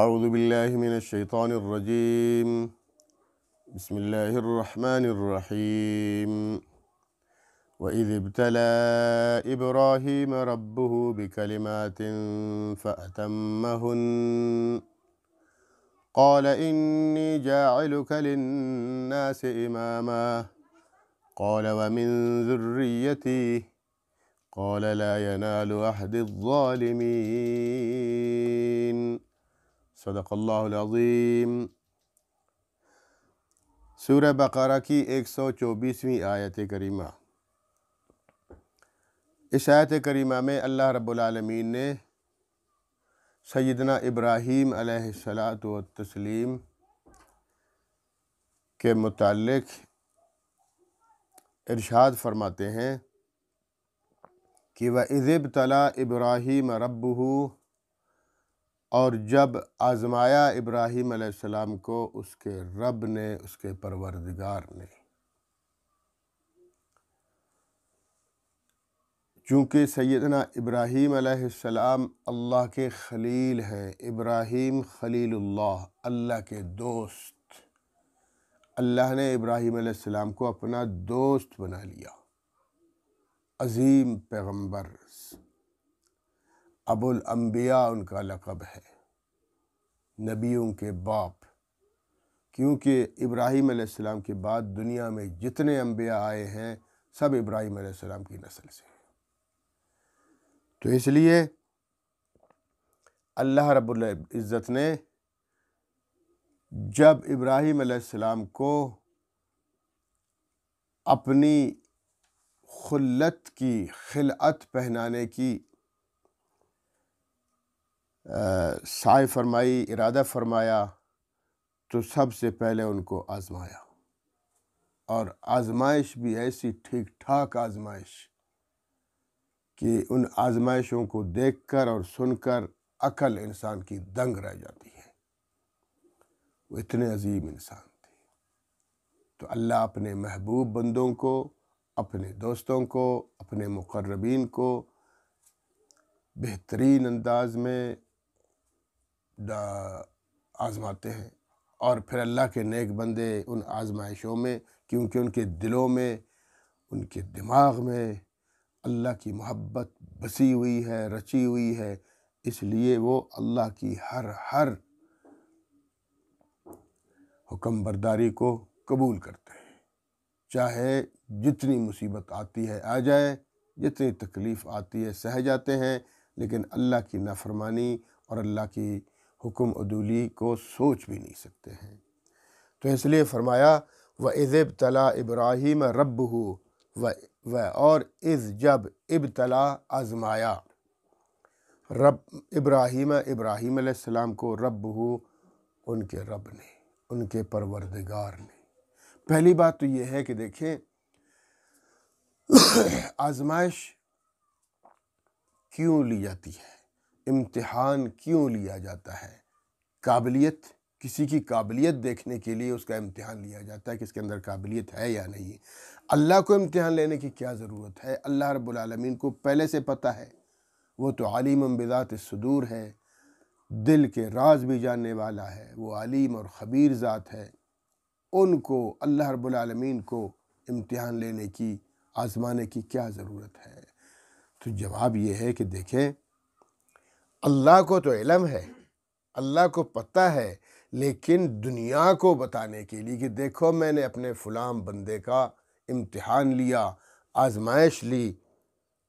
اعوذ باللہ من الشیطان الرجیم بسم اللہ الرحمن الرحیم وَإِذِ ابْتَلَىٰ إِبْرَاهِيمَ رَبُّهُ بِكَلِمَاتٍ فَأَتَمَّهُنَّ قَالَ إِنِّي جَاعِلُكَ لِلنَّاسِ إِمَامًا قَالَ وَمِن ذُرِّيَّتِي قَالَ لَا يَنَالُ عَهْدِ الظَّالِمِينَ صدق اللہ العظیم۔ سورہ بقرہ کی 124ویں آیت کریمہ۔ اس آیت کریمہ میں اللہ رب العالمین نے سیدنا ابراہیم علیہ الصلاۃ والتسلیم کے متعلق ارشاد فرماتے ہیں کہ وَإِذِ ابْتَلَىٰ إِبْرَاهِيمَ رَبُّهُ، اور جب آزمایا ابراہیم علیہ السلام کو اس کے رب نے، اس کے پروردگار نے۔ چونکہ سیدنا ابراہیم علیہ السلام اللہ کے خلیل ہیں، ابراہیم خلیل اللہ، اللہ کے دوست۔ اللہ نے ابراہیم علیہ السلام کو اپنا دوست بنا لیا، عظیم پیغمبر، ابو الانبیاء ان کا لقب ہے، نبیوں کے باپ، کیونکہ ابراہیم علیہ السلام کے بعد دنیا میں جتنے انبیاء آئے ہیں سب ابراہیم علیہ السلام کی نسل سے ہیں۔ تو اس لیے اللہ رب العزت نے جب ابراہیم علیہ السلام کو اپنی خلت کی خلعت پہنانے کی سعی فرمائی، ارادہ فرمایا، تو سب سے پہلے ان کو آزمایا، اور آزمائش بھی ایسی ٹھیک ٹھاک آزمائش کہ ان آزمائشوں کو دیکھ کر اور سن کر عقل انسان کی دنگ رہ جاتی ہے۔ وہ اتنے عظیم انسان تھے۔ تو اللہ اپنے محبوب بندوں کو، اپنے دوستوں کو، اپنے مقربین کو بہترین انداز میں آزماتے ہیں، اور پھر اللہ کے نیک بندے ان آزمائشوں میں، کیونکہ ان کے دلوں میں، ان کے دماغ میں اللہ کی محبت بسی ہوئی ہے، رچی ہوئی ہے، اس لیے وہ اللہ کی ہر حکم برداری کو قبول کرتے ہیں، چاہے جتنی مصیبت آتی ہے آ جائے، جتنی تکلیف آتی ہے سہ جاتے ہیں، لیکن اللہ کی نافرمانی اور اللہ کی حکم عدولی کو سوچ بھی نہیں سکتے ہیں۔ تو اس لیے فرمایا وَإِذِ ابْتَلَىٰ إِبْرَاهِيمَ رَبُّهُ، اور اذ جب ابتلا آزمایا رب ابراہیم علیہ السلام کو ربہ ان کے رب نے، ان کے پروردگار نے۔ پہلی بات تو یہ ہے کہ دیکھیں آزمائش کیوں لی جاتی ہے، امتحان کیوں لیا جاتا ہے؟ قابلیت، کسی کی قابلیت دیکھنے کے لیے اس کا امتحان لیا جاتا ہے کہ اس کے اندر قابلیت ہے یا نہیں۔ اللہ کو امتحان لینے کی کیا ضرورت ہے؟ اللہ رب العالمین کو پہلے سے پتہ ہے، وہ تو علیم بذات الصدور ہے، دل کے راز بھی جاننے والا ہے، وہ علیم اور خبیر ذات ہے۔ ان کو، اللہ رب العالمین کو امتحان لینے کی، آزمانے کی کیا ضرورت ہے؟ تو جواب یہ ہے کہ دیکھیں اللہ کو تو علم ہے، اللہ کو پتہ ہے، لیکن دنیا کو بتانے کے لیے کہ دیکھو میں نے اپنے فلاں بندے کا امتحان لیا، آزمائش لی،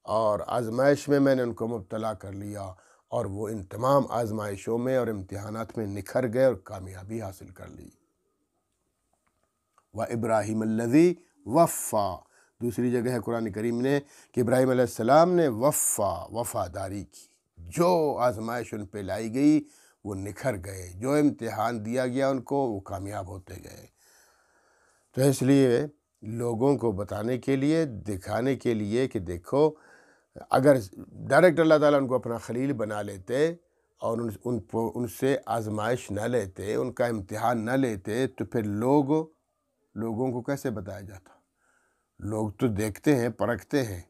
اور آزمائش میں میں نے ان کو مبتلا کر لیا، اور وہ ان تمام آزمائشوں میں اور امتحانات میں نکھر گئے اور کامیابی حاصل کر لی۔ وَإِبْرَاهِيمَ الَّذِي وَفَّى، دوسری جگہ ہے قرآن کریم نے کہ ابراہیم علیہ السلام نے وفاداری کی، جو آزمائش ان پہ لائی گئی وہ نکھر گئے، جو امتحان دیا گیا ان کو وہ کامیاب ہوتے گئے۔ تو اس لیے لوگوں کو بتانے کے لیے، دکھانے کے لیے کہ دیکھو اگر ڈائریکٹ اللہ تعالیٰ ان کو اپنا خلیل بنا لیتے اور ان سے آزمائش نہ لیتے، ان کا امتحان نہ لیتے، تو پھر لوگوں کو کیسے بتایا جاتا؟ لوگ تو دیکھتے ہیں، پرکھتے ہیں،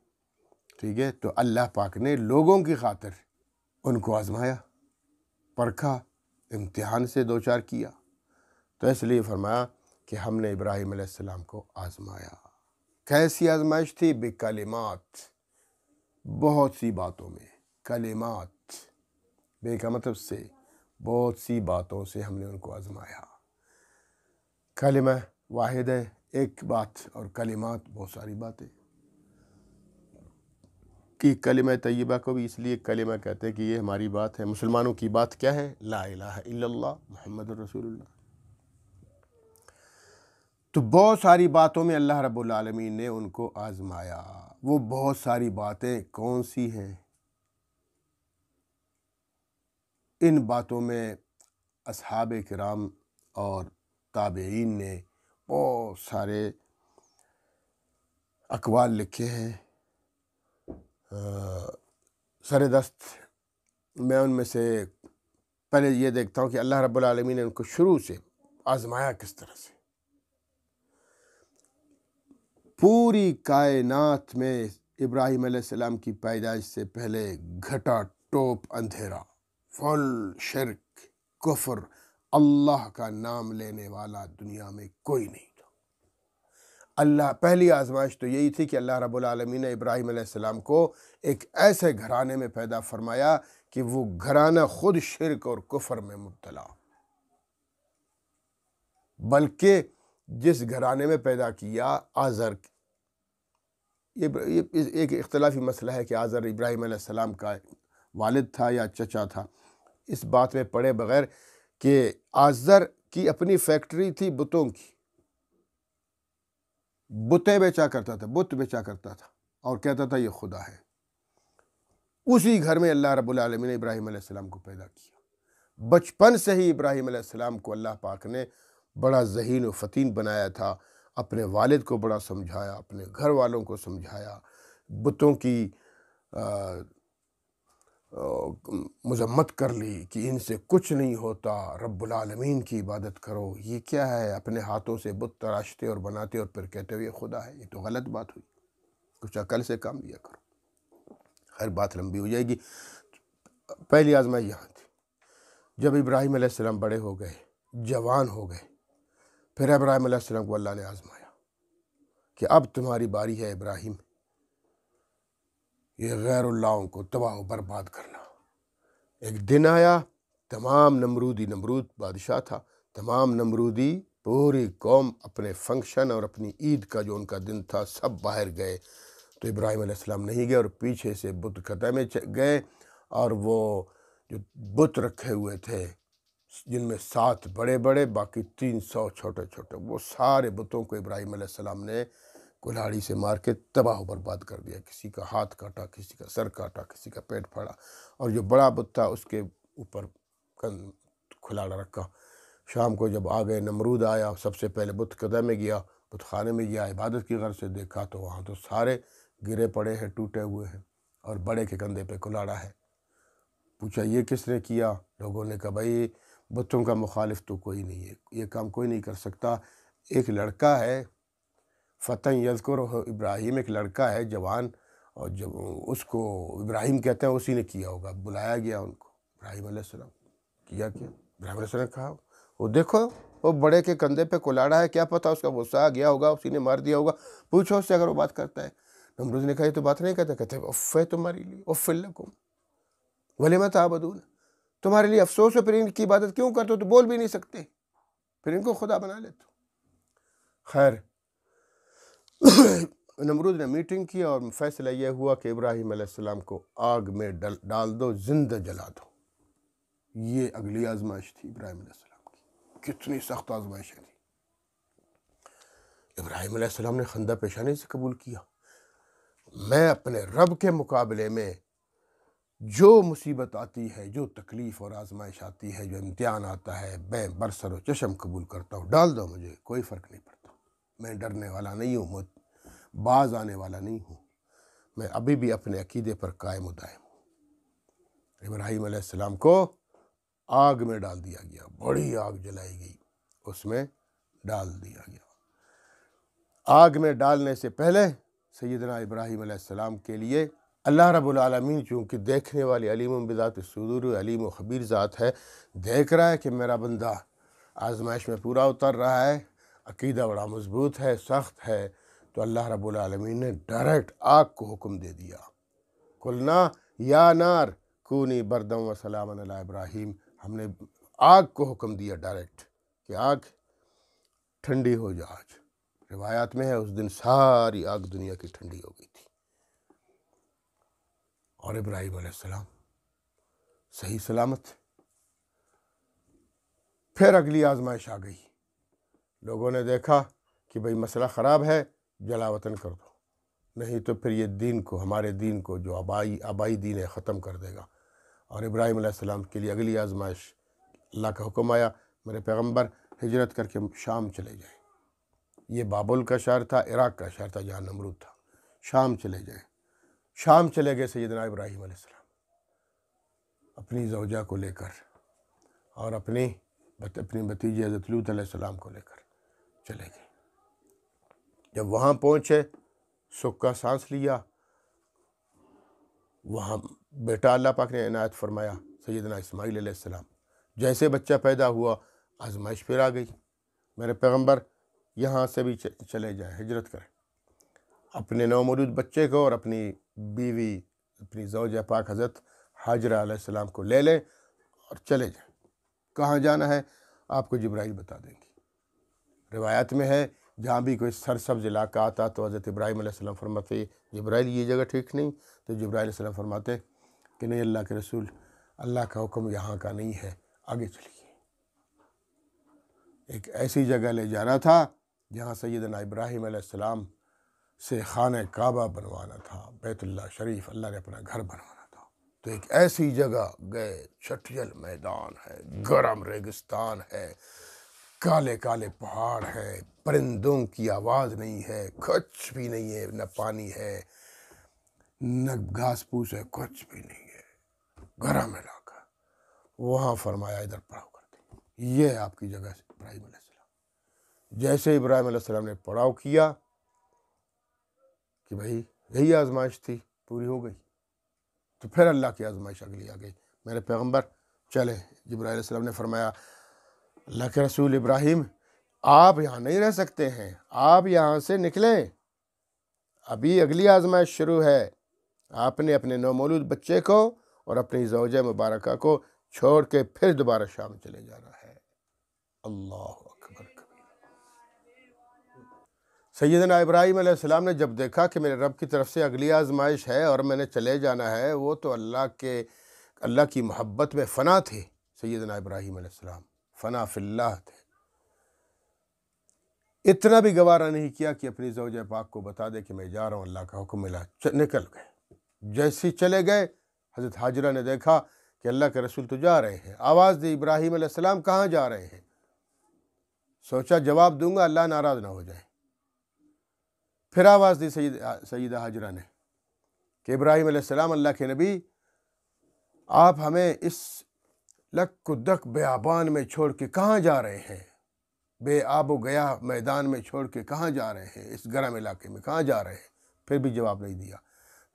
ٹھیک ہے؟ تو اللہ پاک نے لوگوں کی خاطر ان کو آزمایا، پرکھا، امتحان سے دو چار کیا، تو اس لیے فرمایا کہ ہم نے ابراہیم علیہ السلام کو آزمایا۔ کیسی آزمائش تھی؟ بکلمات، بہت سی باتوں میں، کلمات بے کا مطلب سے بہت سی باتوں سے ہم نے ان کو آزمایا۔ کلمہ واحد ہے ایک بات، اور کلمات بہت ساری باتیں۔ کہ کلمہ طیبہ کو بھی اس لیے کلمہ کہتے ہیں کہ یہ ہماری بات ہے۔ مسلمانوں کی بات کیا ہے؟ لا الہ الا اللہ محمد رسول اللہ۔ تو بہت ساری باتوں میں اللہ رب العالمین نے ان کو آزمایا۔ وہ بہت ساری باتیں کون سی ہیں؟ ان باتوں میں اصحاب کرام اور تابعین نے بہت سارے اقوال لکھے ہیں۔ سر دست میں ان میں سے پہلے یہ دیکھتا ہوں کہ اللہ رب العالمین نے ان کو شروع سے آزمایا کس طرح سے۔ پوری کائنات میں ابراہیم علیہ السلام کی پیدائش سے پہلے گھٹا ٹوپ اندھیرا، فل شرک، کفر، اللہ کا نام لینے والا دنیا میں کوئی نہیں تھا۔ اللہ پہلی آزمائش تو یہی تھی کہ اللہ رب العالمین نے ابراہیم علیہ السلام کو ایک ایسے گھرانے میں پیدا فرمایا کہ وہ گھرانہ خود شرک اور کفر میں مبتلا، بلکہ جس گھرانے میں پیدا کیا آزر، یہ ایک اختلافی مسئلہ ہے کہ آزر ابراہیم علیہ السلام کا والد تھا یا چچا تھا، اس بات میں پڑے بغیر کہ آزر کی اپنی فیکٹری تھی بتوں کی، بتیں بیچا کرتا تھا، بت بیچا کرتا تھا اور کہتا تھا یہ خدا ہے۔ اسی گھر میں اللہ رب العالمین نے ابراہیم علیہ السلام کو پیدا کیا۔ بچپن سے ہی ابراہیم علیہ السلام کو اللہ پاک نے بڑا ذہین و فطین بنایا تھا، اپنے والد کو بڑا سمجھایا، اپنے گھر والوں کو سمجھایا، بتوں کی مذمت کر لی کہ ان سے کچھ نہیں ہوتا، رب العالمین کی عبادت کرو، یہ کیا ہے اپنے ہاتھوں سے بت تراشتے اور بناتے اور پھر کہتے ہوئے خدا ہے، یہ تو غلط بات ہوئی، کچھ عقل سے کام لیا کرو۔ ہر بات لمبی ہو جائے گی۔ پہلی آزمائش یہاں تھی۔ جب ابراہیم علیہ السلام بڑے ہو گئے، جوان ہو گئے، پھر ابراہیم علیہ السلام کو اللہ نے آزمایا کہ اب تمہاری باری ہے ابراہیم، یہ غیر اللہوں کو تباہ و برباد کرنا۔ ایک دن آیا، تمام نمرود بادشاہ تھا، تمام نمرودی پوری قوم اپنے فنکشن اور اپنی عید کا جو ان کا دن تھا سب باہر گئے، تو ابراہیم علیہ السلام نہیں گئے اور پیچھے سے بت خطے میں گئے، اور وہ جو بت رکھے ہوئے تھے جن میں 7 بڑے بڑے باقی 300 چھوٹے چھوٹے، وہ سارے بتوں کو ابراہیم علیہ السلام نے کلہاڑی سے مار کے تباہ و برباد کر دیا۔ کسی کا ہاتھ کاٹا، کسی کا سر کاٹا، کسی کا پیٹ پھاڑا، اور جو بڑا بت تھا اس کے اوپر کھلاڑا رکھا۔ شام کو جب آ گئے، نمرود آیا، سب سے پہلے بت خدے میں گیا، بت خانے میں گیا، عبادت کی غرض سے دیکھا تو وہاں تو سارے گرے پڑے ہیں، ٹوٹے ہوئے ہیں، اور بڑے کے کندھے پہ کلاڑا ہے۔ پوچھا یہ کس نے کیا؟ لوگوں نے کہا بھائی بتوں کا مخالف تو کوئی نہیں ہے، یہ کام کوئی نہیں کر سکتا۔ ایک لڑکا ہے فتن یذکر ابراہیم، ایک لڑکا ہے جوان، اور جب اس کو ابراہیم کہتے ہیں، اسی نے کیا ہوگا۔ بلایا گیا ان کو، ابراہیم علیہ السلام کیا ابراہیم علیہ السلام نے کہا وہ دیکھو وہ بڑے کے کندھے پہ کلاڑا ہے، کیا پتہ اس کا غصہ آ گیا ہوگا، اسی نے مار دیا ہوگا، پوچھو اس سے اگر وہ بات کرتا ہے۔ نمرود نے کہا یہ تو بات نہیں کرتا، کہتے اف ہے تمہارے لیے، اف لکم ولم تعبدون، تمہارے لیے افسوس ہے، پھر ان کی عبادت کیوں کرتے ہو؟ تو بول بھی نہیں سکتے، پھر ان کو خدا بنا لیتے ہو۔ خیر نمرود نے میٹنگ کی اور فیصلہ یہ ہوا کہ ابراہیم علیہ السلام کو آگ میں ڈال دو، زندہ جلا دو۔ یہ اگلی آزمائش تھی ابراہیم علیہ السلام کی۔ کتنی سخت آزمائشیں تھی۔ ابراہیم علیہ السلام نے خندہ پیشانی سے قبول کیا، میں اپنے رب کے مقابلے میں جو مصیبت آتی ہے، جو تکلیف اور آزمائش آتی ہے، جو امتحان آتا ہے، میں برسر و چشم قبول کرتا ہوں، ڈال دو مجھے، کوئی فرق نہیں پڑتا، میں ڈرنے والا نہیں ہوں، باز آنے والا نہیں ہوں، میں ابھی بھی اپنے عقیدے پر قائم و دائم ہوں۔ ابراہیم علیہ السلام کو آگ میں ڈال دیا گیا، بڑی آگ جلائی گئی، اس میں ڈال دیا گیا۔ آگ میں ڈالنے سے پہلے سیدنا ابراہیم علیہ السلام کے لیے اللہ رب العالمین چونکہ دیکھنے والی علیم بذات الصدور علیم و خبیر ذات ہے، دیکھ رہا ہے کہ میرا بندہ آزمائش میں پورا اتر رہا ہے، عقیدہ بڑا مضبوط ہے، سخت ہے، تو اللہ رب العالمین نے ڈائریکٹ آگ کو حکم دے دیا، قلنا یا نار کونی بردم و سلام علی ابراہیم، ہم نے آگ کو حکم دیا ڈائریکٹ کہ آگ ٹھنڈی ہو جا آج۔ روایات میں ہے اس دن ساری آگ دنیا کی ٹھنڈی ہو گئی تھی، اور ابراہیم علیہ السلام صحیح سلامت۔ پھر اگلی آزمائش آ گئی، لوگوں نے دیکھا کہ بھئی مسئلہ خراب ہے، جلا وطن کر دو، نہیں تو پھر یہ دین کو، ہمارے دین کو جو آبائی دین ہے، ختم کر دے گا۔ اور ابراہیم علیہ السلام کے لیے اگلی آزمائش، اللہ کا حکم آیا میرے پیغمبر ہجرت کر کے شام چلے جائیں۔ یہ بابل کا شہر تھا، عراق کا شہر تھا جہاں نمرود تھا، شام چلے جائیں۔ شام چلے گئے سیدنا ابراہیم علیہ السلام اپنی زوجہ کو لے کر، اور اپنی بھتیجے حضرت لوط علیہ السلام کو لے کر چلے گئے۔ جب وہاں پہنچے، سکھ کا سانس لیا، وہاں بیٹا اللہ پاک نے عنایت فرمایا سیدنا اسماعیل علیہ السلام۔ جیسے بچہ پیدا ہوا، آزمائش پھر آ گئی، میرے پیغمبر یہاں سے بھی چلے جائیں، ہجرت کریں، اپنے نومولود بچے کو اور اپنی بیوی، اپنی زوجہ پاک حضرت حاجرہ علیہ السلام کو لے لیں اور چلے جائیں۔ کہاں جانا ہے آپ کو جبرائیل بتا دیں گے۔ روایت میں ہے جہاں بھی کوئی سرسبز علاقہ آتا تو حضرت ابراہیم علیہ السلام فرماتے جبرائیل یہ جگہ ٹھیک نہیں، تو جبرائیل علیہ السلام فرماتے کہ نہیں اللہ کے رسول، اللہ کا حکم یہاں کا نہیں ہے، آگے چلیے۔ ایک ایسی جگہ لے جانا تھا جہاں سیدنا ابراہیم علیہ السلام سے خانہ کعبہ بنوانا تھا، بیت اللہ شریف اللہ نے اپنا گھر بنوانا تھا۔ تو ایک ایسی جگہ گئے، چھٹیل میدان ہے، گرم ریگستان ہے، کالے کالے پہاڑ ہے، پرندوں کی آواز نہیں ہے، کچھ بھی نہیں ہے، نہ پانی ہے نہ گھاس پھوس ہے، کچھ بھی نہیں ہے، گرم علاقہ۔ وہاں فرمایا ادھر پڑاؤ کرتے، یہ ہے آپ کی جگہ سے ابراہیم علیہ السلام۔ جیسے ابراہیم علیہ السلام نے پڑاؤ کیا کہ بھئی یہی آزمائش تھی، پوری ہو گئی، تو پھر اللہ کی آزمائش اگلی آ گئی، میرے پیغمبر چلے۔ جبرائیل علیہ السلام نے فرمایا اللہ کے رسول ابراہیم آپ یہاں نہیں رہ سکتے ہیں، آپ یہاں سے نکلیں، ابھی اگلی آزمائش شروع ہے۔ آپ نے اپنے نومولود بچے کو اور اپنی زوجہ مبارکہ کو چھوڑ کے پھر دوبارہ شام چلے جانا ہے۔ اللہ اکبر کبیر۔ سیدنا ابراہیم علیہ السلام نے جب دیکھا کہ میرے رب کی طرف سے اگلی آزمائش ہے اور میں نے چلے جانا ہے، وہ تو اللہ کی محبت میں فنا تھے۔ سیدنا ابراہیم علیہ السلام فنا فی اللہ تھے، اتنا بھی گوارا نہیں کیا کہ اپنی زوجہ پاک کو بتا دے کہ میں جا رہا ہوں، اللہ کا حکم ملا، نکل گئے۔ جیسے چلے گئے، حضرت حاجرہ نے دیکھا کہ اللہ کے رسول تو جا رہے ہیں، آواز دی ابراہیم علیہ السلام کہاں جا رہے ہیں؟ سوچا جواب دوں گا اللہ ناراض نہ ہو جائے، پھر آواز دی سیدہ حاجرہ نے کہ ابراہیم علیہ السلام اللہ کے نبی، آپ ہمیں اس لک و دک بیابان میں چھوڑ کے کہاں جا رہے ہیں؟ بے آب و گیا میدان میں چھوڑ کے کہاں جا رہے ہیں؟ اس گرم علاقے میں کہاں جا رہے ہیں؟ پھر بھی جواب نہیں دیا۔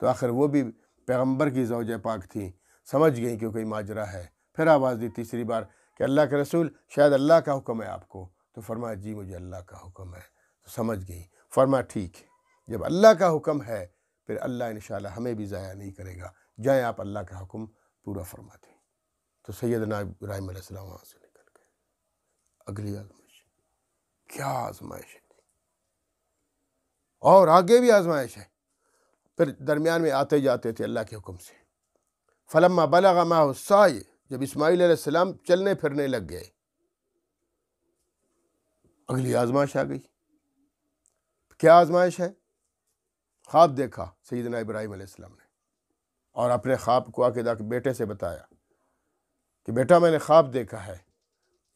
تو آخر وہ بھی پیغمبر کی زوجہ پاک تھیں، سمجھ گئیں کہ کوئی ماجرا ہے، پھر آواز دی تیسری بار کہ اللہ کے رسول شاید اللہ کا حکم ہے آپ کو، تو فرمایا جی مجھے اللہ کا حکم ہے، تو سمجھ گئیں۔ فرمایا ٹھیک ہے، جب اللہ کا حکم ہے پھر اللہ انشاءاللہ ہمیں بھی ضائع نہیں کرے گا، جائیں آپ اللہ کا حکم پورا فرما دیں۔ تو سیدنا ابراہیم علیہ السلام وہاں سے نکل گئے۔ اگلی آزمائش، کیا آزمائش ہے، اور آگے بھی آزمائش ہے، پھر درمیان میں آتے جاتے تھے اللہ کے حکم سے۔ فلما بلغ معه السعی، جب اسماعیل علیہ السلام چلنے پھرنے لگ گئے، اگلی آزمائش آ گئی۔ کیا آزمائش ہے؟ خواب دیکھا سیدنا ابراہیم علیہ السلام نے، اور اپنے خواب کو عقیدہ کے بیٹے سے بتایا کہ بیٹا میں نے خواب دیکھا ہے،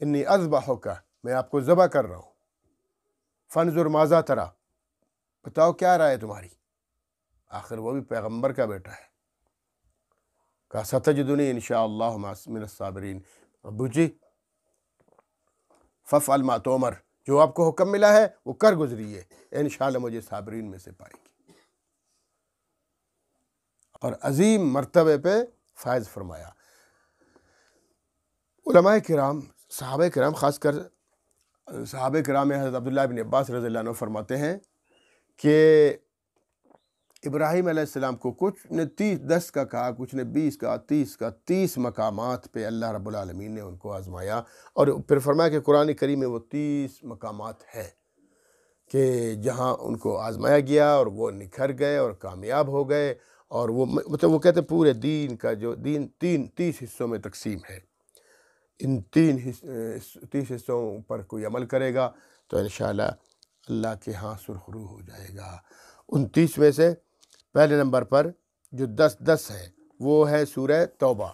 انی اذبحک، میں آپ کو ذبح کر رہا ہوں، فانظر ماذا تری، بتاؤ کیا رائے تمہاری؟ آخر وہ بھی پیغمبر کا بیٹا ہے۔ کہا ستجدنی انشاءاللہ من الصابرین، ابو جی فافعل ما تؤمر، جو آپ کو حکم ملا ہے وہ کر گزریے، انشاءاللہ مجھے صابرین میں سے پائیں گے۔ اور عظیم مرتبے پہ فائز فرمایا۔ علماء کرام، صحابہ کرام، خاص کر صحابہ کرام میں حضرت عبداللہ بن عباس رضی اللہ عنہ فرماتے ہیں کہ ابراہیم علیہ السلام کو کچھ نے 10 کا کہا، کچھ نے 20 کا، 30 کا، 30 مقامات پہ اللہ رب العالمین نے ان کو آزمایا، اور پھر فرمایا کہ قرآن کریم میں وہ 30 مقامات ہے کہ جہاں ان کو آزمایا گیا اور وہ نکھر گئے اور کامیاب ہو گئے، اور وہ مطلب وہ کہتے ہیں پورے دین کا جو دین 30 حصوں میں تقسیم ہے، ان 30 حصوں پر کوئی عمل کرے گا تو انشاءاللہ اللہ کے ہاں سرخرو ہو جائے گا۔ ان 30 میں سے پہلے نمبر پر جو 10 ہے وہ ہے سورہ توبہ۔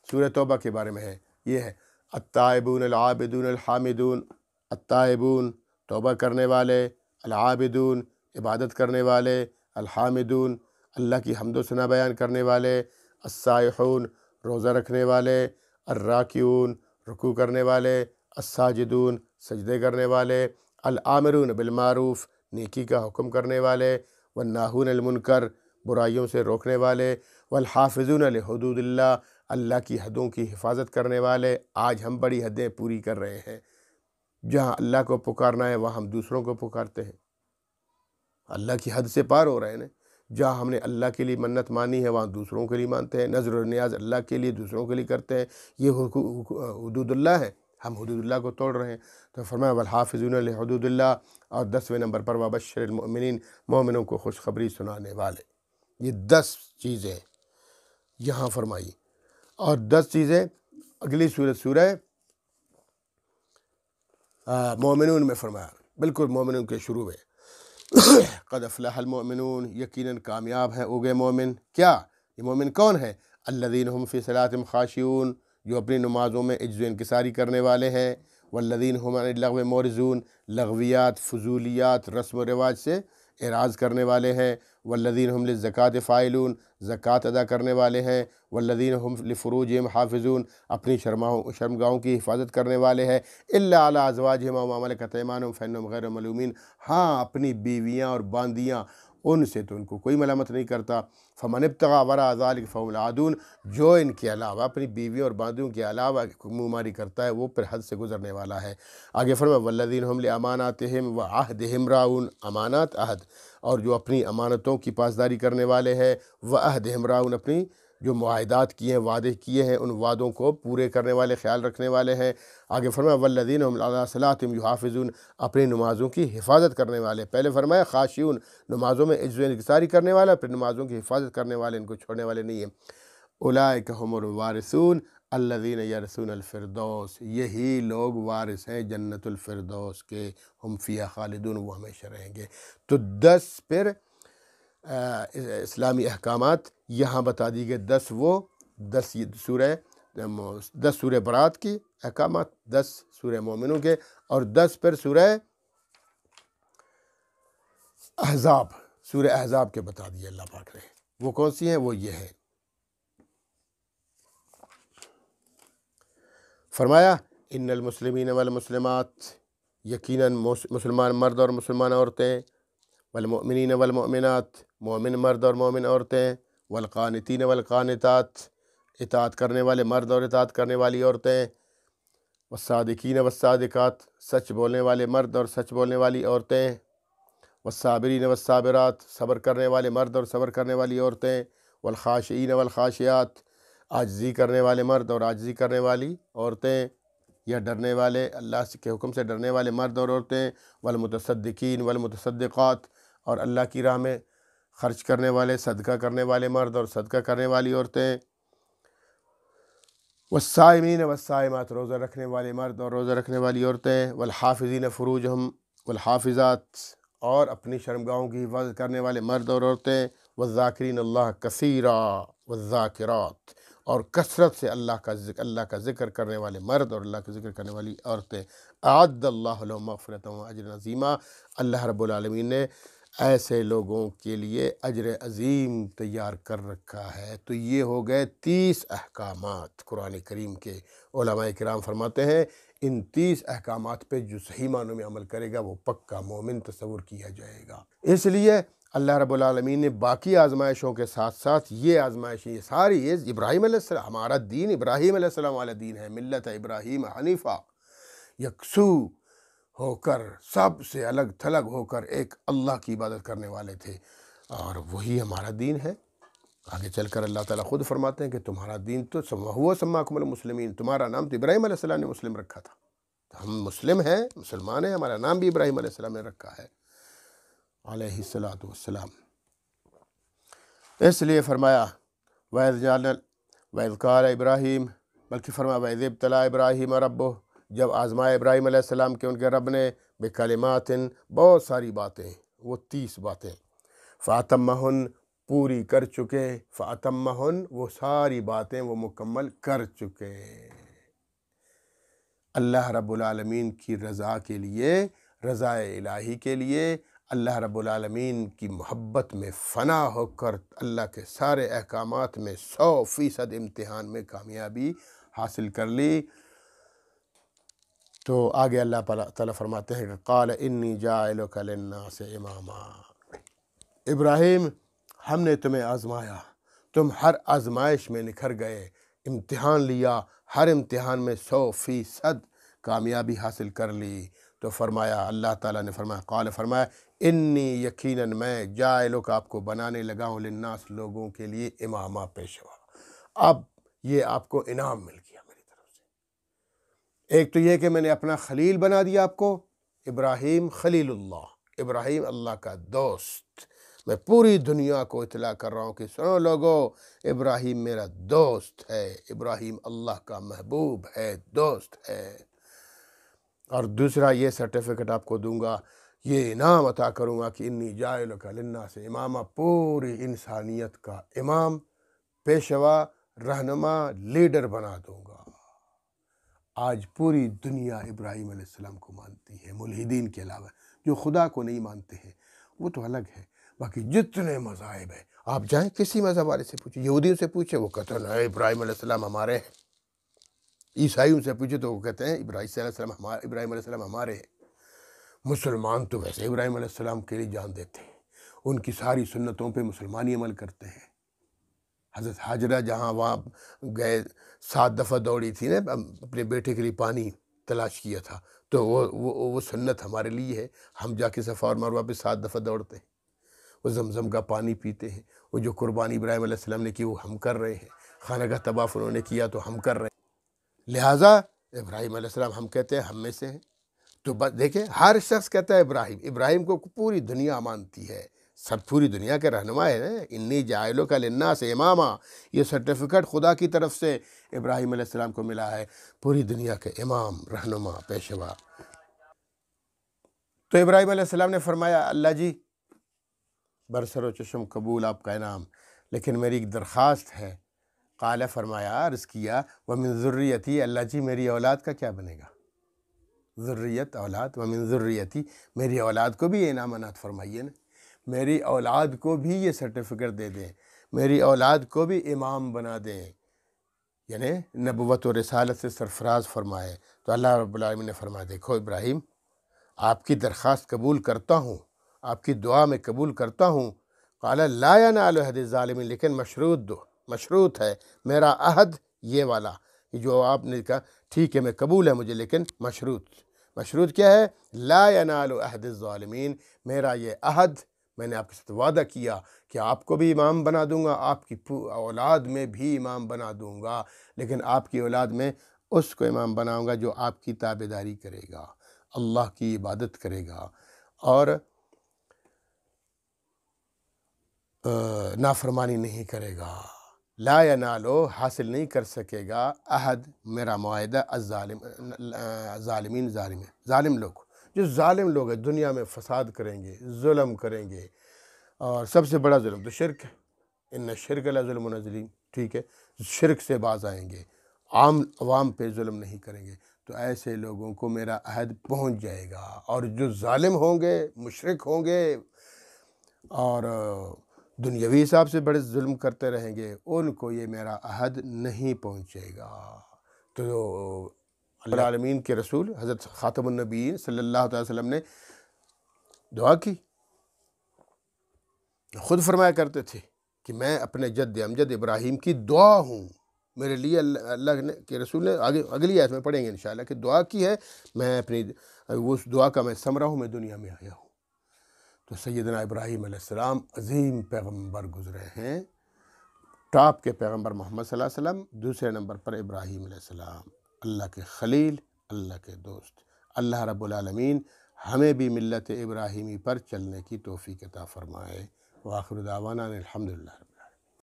سورہ توبہ کے بارے میں ہے، یہ ہے التائبون العابدون الحامدون، التائبون توبہ کرنے والے، العابدون عبادت کرنے والے، الحامدون اللہ کی حمد و ثنا بیان کرنے والے، السائحون روزہ رکھنے والے، الراکعون رکوع کرنے والے، الساجدون سجدے کرنے والے، الآمرون بالمعروف نیکی کا حکم کرنے والے، والناہون المنکر برائیوں سے روکنے والے، والحافظون لحدود اللہ اللہ کی حدوں کی حفاظت کرنے والے۔ آج ہم بڑی حدیں پوری کر رہے ہیں، جہاں اللہ کو پکارنا ہے وہاں ہم دوسروں کو پکارتے ہیں، اللہ کی حد سے پار ہو رہے ہیں نا۔ جہاں ہم نے اللہ کے لیے منت مانی ہے وہاں دوسروں کے لیے مانتے ہیں، نظر و نیاز اللہ کے لیے دوسروں کے لیے کرتے ہیں، یہ حدود اللہ ہے، ہم حدود اللہ کو توڑ رہے ہیں۔ تو فرمایا والحافظون لحدود اللہ، اور 10ویں نمبر پر وبشر المؤمنین مومنوں کو خوشخبری سنانے والے۔ یہ 10 چیزیں یہاں فرمائی، اور 10 چیزیں اگلی سورہ مومنون میں فرمایا، بالکل مومنون کے شروع میں قد افلح المؤمنون، یقیناً کامیاب ہیں اوگے مومن۔ کیا یہ مومن کون ہے؟ الذین هم فی صلاتہم خاشعون، جو اپنی نمازوں میں عجز و انکساری کرنے والے ہیں، والذین هم عن اللغو معرضون، لغویات فضولیات رسم و رواج سے اعراض کرنے والے ہیں، والذین هم للزکاۃ فاعلون زکوٰۃ ادا کرنے والے ہیں، والذین هم لفروجہم حافظون اپنی شرمگاہوں کی حفاظت کرنے والے ہیں، الا علی ازواجہم و ما ملکت ایمانہم فانہم غیر ملومین، ہاں اپنی بیویاں اور باندیاں ان سے تو ان کو کوئی ملامت نہیں کرتا۔ فمن ابتغى وراء ذلك فهم العادون، جو ان کے علاوہ اپنی بیویوں اور باندیوں کے علاوہ منہ ماری کرتا ہے وہ پھر حد سے گزرنے والا ہے۔ آگے فرمایا والذین هم لاماناتہم وعہدہم راعون، امانات عہد، اور جو اپنی امانتوں کی پاسداری کرنے والے ہیں، وعہدہم راعون اپنی جو معاہدات کیے ہیں، وعدے کیے ہیں، ان وعدوں کو پورے کرنے والے، خیال رکھنے والے ہیں۔ آگے فرمایا والذین هم علی صلاتہم یحافظون، اپنی نمازوں کی حفاظت کرنے والے۔ پہلے فرمایا خاشعون نمازوں میں عجز و انکساری کرنے والا، پھر نمازوں کی حفاظت کرنے والے، ان کو چھوڑنے والے نہیں ہیں۔ اولئک هم الوارثون الذین یرثون الفردوس، یہی لوگ وارث ہیں جنت الفردوس کے، ہم فیہا خالدون، وہ ہمیشہ رہیں گے۔ تو 10 پھر اسلامی احکامات یہاں بتا دی گئے، 10 سورہ برات کی احکامات، 10 سورہ مومنوں کے، اور 10 پھر سورہ احزاب، سورہ احزاب کے بتا دیے اللہ پاک نے۔ وہ کون سی ہیں؟ وہ یہ ہیں، فرمایا ان المسلمین والمسلمات، یقیناً مسلمان مرد اور مسلمان عورتیں، والمؤمنین والمؤمنات مومن مرد اور مومن عورتیں، والقانتین والقانتات اطاعت کرنے والے مرد اور اطاعت کرنے والی عورتیں، والصادقین والصادقات سچ بولنے والے مرد اور سچ بولنے والی عورتیں، والصابرین والصابرات صبر کرنے والے مرد اور صبر کرنے والی عورتیں، والخاشعین والخاشعات عاجزی کرنے والے مرد اور عاجزی کرنے والی عورتیں، یا ڈرنے والے اللہ کے حکم سے ڈرنے والے مرد اور عورتیں، والمتصدقین والمتصدقات اور اللہ کی راہ میں خرچ کرنے والے، صدقہ کرنے والے مرد اور صدقہ کرنے والی عورتیں، والصائمین والصائمات روزہ رکھنے والے مرد اور روزہ رکھنے والی عورتیں، والحافظین فروجہم والحافظات اور اپنی شرمگاہوں کی حفاظت کرنے والے مرد اور عورتیں، والذاکرین اللہ کثیرا والذاکرات اور کثرت سے اللہ کا ذکر کرنے والے مرد اور اللہ کا ذکر کرنے والی عورتیں، اعد اللہ لهم مغفرۃ واجرا عظیما، اللہ رب العالمین نے ایسے لوگوں کے لیے اجر عظیم تیار کر رکھا ہے۔ تو یہ ہو گئے 30 احکامات قرآن کریم کے۔ علماء کرام فرماتے ہیں ان 30 احکامات پہ جو صحیح معنوں میں عمل کرے گا وہ پکا مومن تصور کیا جائے گا۔ اس لیے اللہ رب العالمین نے باقی آزمائشوں کے ساتھ ساتھ یہ آزمائشیں، یہ ساری یہ ابراہیم علیہ السلام، ہمارا دین ابراہیم علیہ السلام والا دین ہے، ملت ابراہیم حنیفہ، یکسو ہو کر، سب سے الگ تھلگ ہو کر ایک اللہ کی عبادت کرنے والے تھے، اور وہی ہمارا دین ہے۔ آگے چل کر اللہ تعالیٰ خود فرماتے ہیں کہ تمہارا دین تو ہوا سماکم المسلمین، تمہارا نام تو ابراہیم علیہ السلام نے مسلم رکھا تھا، تو ہم مسلم ہیں، مسلمان ہیں، ہمارا نام بھی ابراہیم علیہ السلام نے رکھا ہے علیہ الصلاۃ والسلام۔ اس لیے فرمایا وَإِذْ قَالَ ابراہیم، بلکہ فرمایا وَإِذِ ابْتَلَىٰ إِبْرَاهِيمَ رَبُّهُ، جب آزمائے ابراہیم علیہ السلام کے ان کے رب نے بکلمات، بہت ساری باتیں، وہ 30 باتیں، فَأَتَمَّهُنَّ، پوری کر چکے، فَأَتَمَّهُنَّ، وہ ساری باتیں وہ مکمل کر چکے، اللہ رب العالمین کی رضا کے لیے، رضا الہی کے لیے، اللہ رب العالمین کی محبت میں فنا ہو کر اللہ کے سارے احکامات میں 100% امتحان میں کامیابی حاصل کر لی۔ تو آگے اللہ تعالیٰ فرماتے ہیں کہ قال انی جاعلک للناس اماما، ابراہیم ہم نے تمہیں آزمایا، تم ہر آزمائش میں نکھر گئے، امتحان لیا، ہر امتحان میں 100% کامیابی حاصل کر لی، تو فرمایا، اللہ تعالیٰ نے فرمایا، قال فرمایا انی، یقیناً میں، جاعلک، آپ کو بنانے لگا ہوں، للناس، لوگوں کے لیے، امامہ، پیشوا۔ اب یہ آپ کو انعام مل گیا میری طرف سے، ایک تو یہ کہ میں نے اپنا خلیل بنا دیا آپ کو، ابراہیم خلیل اللہ، ابراہیم اللہ کا دوست، میں پوری دنیا کو اطلاع کر رہا ہوں کہ سنو لوگو، ابراہیم میرا دوست ہے، ابراہیم اللہ کا محبوب ہے، دوست ہے۔ اور دوسرا یہ سرٹیفکیٹ آپ کو دوں گا، یہ انعام عطا کروں گا کہ انی جاعلک للناس امامہ، پوری انسانیت کا امام، پیشوا، رہنما، لیڈر بنا دوں گا۔ آج پوری دنیا ابراہیم علیہ السلام کو مانتی ہے، ملحدین کے علاوہ، جو خدا کو نہیں مانتے ہیں وہ تو الگ ہے، باقی جتنے مذاہب ہیں، آپ جائیں کسی مذہب والے سے پوچھیں، یہودیوں سے پوچھیں، وہ کہتے ہیں نہیں ابراہیم علیہ السلام ہمارے ہیں، عیسائیوں سے پوچھے تو وہ کہتے ہیں ابراہیم علیہ السلام ہمارے ہیں، مسلمان تو ویسے ابراہیم علیہ السلام کے لیے جان دیتے ہیں، ان کی ساری سنتوں پہ مسلمانی عمل کرتے ہیں۔ حضرت حاجرہ جہاں وہاں گئے، 7 دفعہ دوڑی تھی نا، اپنے بیٹے کے لیے پانی تلاش کیا تھا، تو وہ سنت ہمارے لیے ہے، ہم جا کے صفا اور مروہ پہ 7 دفعہ دوڑتے ہیں، وہ زمزم کا پانی پیتے ہیں، وہ جو قربانی ابراہیم علیہ السلام نے کی وہ ہم کر رہے ہیں، خانہ کا طواف انہوں نے کیا تو ہم کر رہے ہیں، لہٰذا ابراہیم علیہ السلام ہم کہتے ہیں ہم میں سے ہیں۔ تو بس دیکھیں، ہر شخص کہتا ہے ابراہیم کو پوری دنیا مانتی ہے، سب پوری دنیا کے رہنما ہے نا، انی جاعلک للناس اماما، یہ سرٹیفکیٹ خدا کی طرف سے ابراہیم علیہ السلام کو ملا ہے، پوری دنیا کے امام، رہنما، پیشوا۔ تو ابراہیم علیہ السلام نے فرمایا اللہ جی برسر و چشم قبول آپ کا انعام، لیکن میری ایک درخواست ہے۔ قال، فرمایا، عرض کیا، ومن ذریتی، اللہ جی میری اولاد کا کیا بنے گا؟ ذریت، اولاد، ومن ذریتی، میری اولاد کو بھی یہ انعام عنایت فرمائیے نا، میری اولاد کو بھی یہ سرٹیفکیٹ دے دیں، میری اولاد کو بھی امام بنا دیں، یعنی نبوت و رسالت سے سرفراز فرمائے۔ تو اللہ رب العالمین نے فرمایا دیکھو ابراہیم، آپ کی درخواست قبول کرتا ہوں، آپ کی دعا میں قبول کرتا ہوں۔ قال لا ینال عہد الظالمین، لیکن مشروط ہے میرا عہد یہ والا، جو آپ نے کہا ٹھیک ہے میں قبول ہے مجھے، لیکن مشروط کیا ہے؟ لا ینال عہد الظالمین، میرا یہ عہد، میں نے آپ کے ساتھ وعدہ کیا کہ آپ کو بھی امام بنا دوں گا، آپ کی اولاد میں بھی امام بنا دوں گا، لیکن آپ کی اولاد میں اس کو امام بناؤں گا جو آپ کی تابعداری کرے گا، اللہ کی عبادت کرے گا، اور نافرمانی نہیں کرے گا۔ لا ینالو، حاصل نہیں کر سکے گا، عہد، میرا معاہدہ، ظالمین، ظالم لوگ، جو ظالم لوگ ہیں دنیا میں فساد کریں گے، ظلم کریں گے، اور سب سے بڑا ظلم تو شرک ہے، ان الشرک لظلم عظیم، ٹھیک ہے، شرک سے باز آئیں گے، عام عوام پہ ظلم نہیں کریں گے، تو ایسے لوگوں کو میرا عہد پہنچ جائے گا، اور جو ظالم ہوں گے، مشرک ہوں گے، اور دنیاوی حساب سے بڑے ظلم کرتے رہیں گے، ان کو یہ میرا عہد نہیں پہنچے گا۔ تو اللہ العالمین کے رسول حضرت خاتم النبیین صلی اللہ علیہ وسلم نے دعا کی، خود فرمایا کرتے تھے کہ میں اپنے جد امجد ابراہیم کی دعا ہوں، میرے لیے اللہ نے کہ رسول نے اگلی آیت میں پڑھیں گے انشاءاللہ کہ دعا کی ہے، میں اپنی اس دعا کا میں ثمرہ ہوں، میں دنیا میں آیا ہوں۔ تو سیدنا ابراہیم علیہ السلام عظیم پیغمبر گزرے ہیں، ٹاپ کے پیغمبر محمد صلی اللہ علیہ وسلم، دوسرے نمبر پر ابراہیم علیہ السلام، اللہ کے خلیل، اللہ کے دوست۔ اللہ رب العالمین ہمیں بھی ملت ابراہیمی پر چلنے کی توفیق عطا فرمائے۔ وآخر دعوانا الحمدللہ۔